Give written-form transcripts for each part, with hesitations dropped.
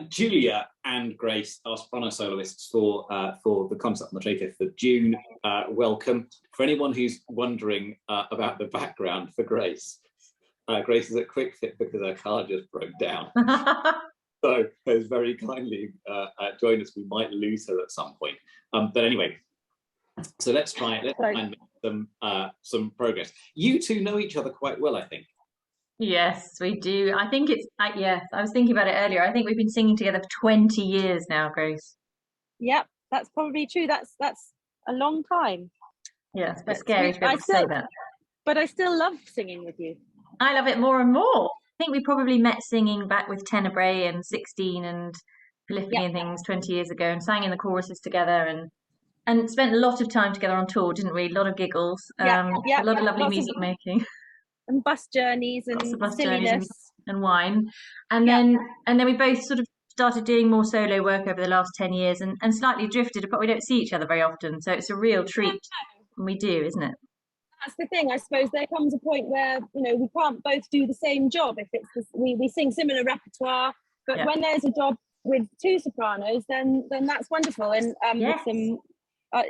Julia and Grace are soprano soloists for the concert on the 25th of June. Welcome. For anyone who's wondering about the background for Grace, Grace is at Quick Fit because her car just broke down. So has very kindly joined us. We might lose her at some point. But anyway, so let's try it. Let's try and make some progress. You two know each other quite well, I think. Yes, we do. I think it's, yes, I was thinking about it earlier. I think we've been singing together for 20 years now, Grace. Yep, that's probably true. That's a long time. Yeah, it's a bit scary to be able to say that. But I still love singing with you. I love it more and more. I think we probably met singing back with Tenor and 16 and Polyphony and things 20 years ago, and sang in the choruses together and spent a lot of time together on tour, didn't we? A lot of giggles, a lot of lovely music making. And bus journeys and silliness and wine. And then we both sort of started doing more solo work over the last 10 years and slightly drifted, but we don't see each other very often. So it's a real treat when we do, isn't it? That's the thing. I suppose there comes a point where, we can't both do the same job. If it's we sing similar repertoire, but when there's a job with two sopranos, then that's wonderful. And with some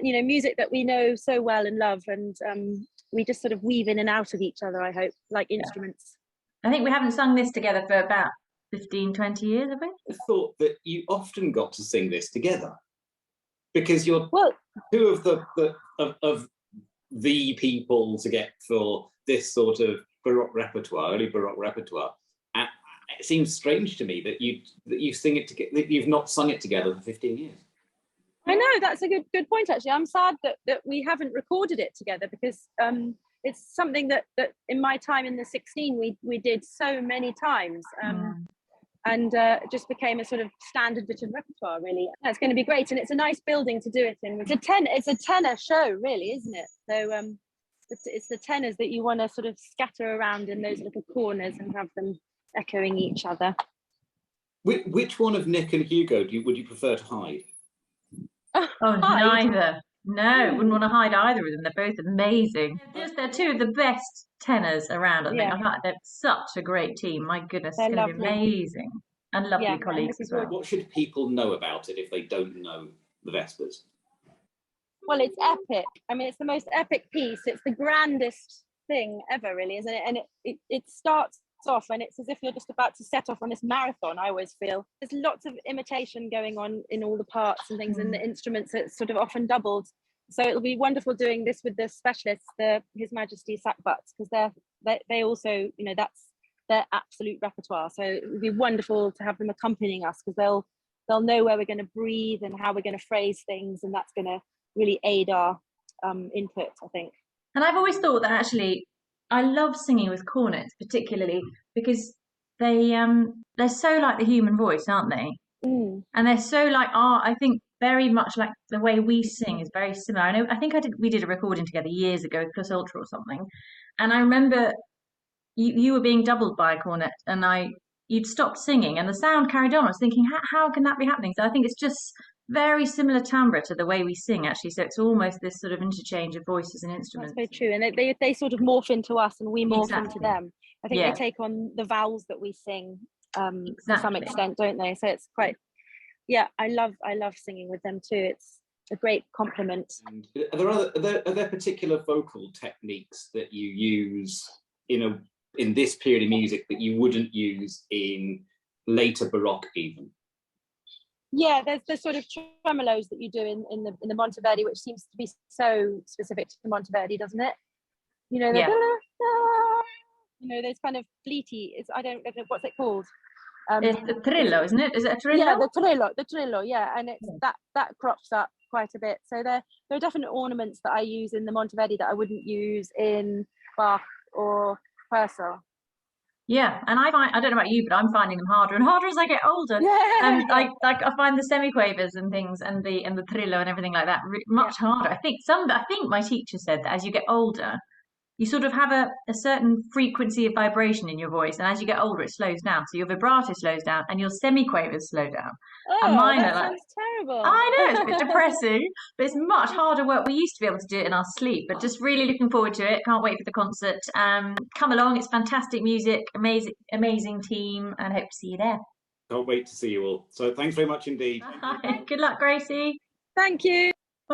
music that we know so well and love, and we just sort of weave in and out of each other, I hope, like instruments. I think we haven't sung this together for about 15, 20 years, have we? I thought that you often got to sing this together because you're two of the people to get for this sort of Baroque repertoire, early Baroque repertoire. And it seems strange to me that you sing it together, that you've not sung it together for 15 years. I know, that's a good point, actually. I'm sad that we haven't recorded it together because it's something that in my time in the 16 we did so many times, and it just became a sort of standard bit of repertoire, really. It's going to be great, and it's a nice building to do it in. It's a tenor show, really, isn't it? So it's the tenors that you want to sort of scatter around in those little corners and have them echoing each other. Which one of Nick and Hugo would you prefer to hide? Oh, neither. No, wouldn't want to hide either of them. They're both amazing. They're two of the best tenors around, I think. I thought they're such a great team. My goodness, it's going to be amazing. And lovely colleagues as well. What should people know about it if they don't know the Vespers? Well, it's epic. I mean, it's the most epic piece. It's the grandest thing ever, really, isn't it? And it starts off and it's as if you're just about to set off on this marathon. I always feel there's lots of imitation going on in all the parts and things, and the instruments are sort of often doubled, so it'll be wonderful doing this with the specialists, His Majesty sackbuts, because they also, that's their absolute repertoire, so it would be wonderful to have them accompanying us, because they'll know where we're going to breathe and how we're going to phrase things, and that's going to really aid our input, I think. And I've always thought that actually I love singing with cornets, particularly because they're so like the human voice, aren't they? And they're so like I think very much like the way we sing is very similar. I think we did a recording together years ago with Plus Ultra or something, and I remember you were being doubled by a cornet, and you'd stopped singing, and the sound carried on. I was thinking, how can that be happening? So I think it's just very similar timbre to the way we sing, actually. So it's almost this sort of interchange of voices and instruments. That's very true, and they sort of morph into us, and we morph into them. I think they take on the vowels that we sing to some extent, don't they? So it's quite, I love singing with them too. It's a great compliment. And are there particular vocal techniques that you use in this period of music that you wouldn't use in later Baroque even? Yeah, there's the sort of tremolos that you do in the Monteverdi, which seems to be so specific to Monteverdi, doesn't it? Those kind of bleaty. I don't know what's it called. It's the trillo, isn't it? Is it a trillo? Yeah, the trillo. Yeah, and it's that crops up quite a bit. So there are definite ornaments that I use in the Monteverdi that I wouldn't use in Bach or Purcell. Yeah, and I don't know about you, but I'm finding them harder and harder as I get older. And I find the semiquavers and things, and the trillo and everything like that much harder. I think my teacher said that as you get older, you sort of have a certain frequency of vibration in your voice, and as you get older, it slows down. So your vibrato slows down, and your semiquavers slow down. And mine that sounds terrible. I know, it's a bit depressing, but it's much harder work. We used to be able to do it in our sleep, but just really looking forward to it. Can't wait for the concert. Come along, it's fantastic music, amazing team, and hope to see you there. Can't wait to see you all. So thanks very much indeed. Good luck, Gracie. Thank you.